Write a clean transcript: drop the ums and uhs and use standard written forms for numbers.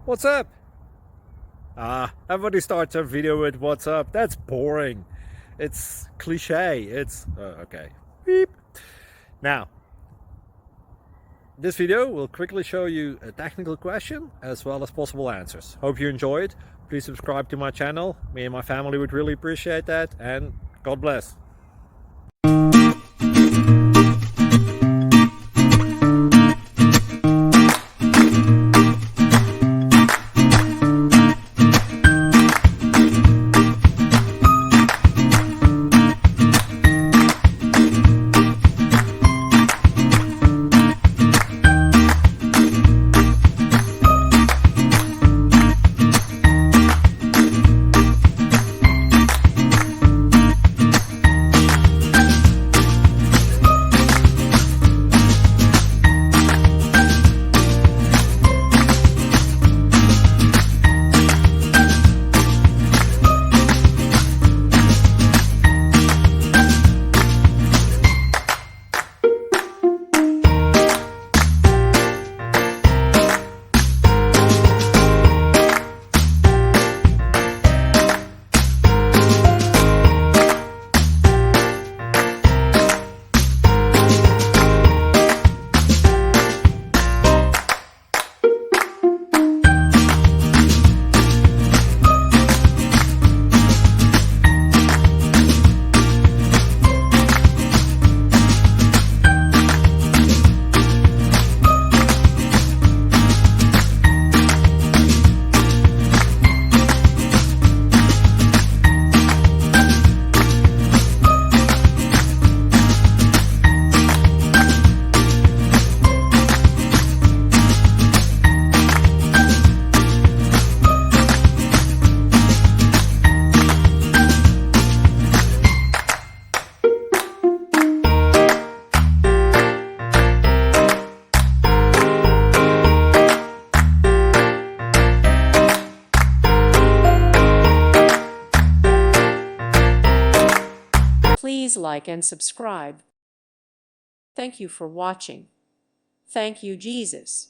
What's up? Everybody starts a video with what's up. That's boring. It's cliche. It's okay. Beep. Now, this video will quickly show you a technical question as well as possible answers. Hope you enjoy it. Please subscribe to my channel. Me and my family would really appreciate that, and God bless. Please like and subscribe. Thank you for watching. Thank you, Jesus.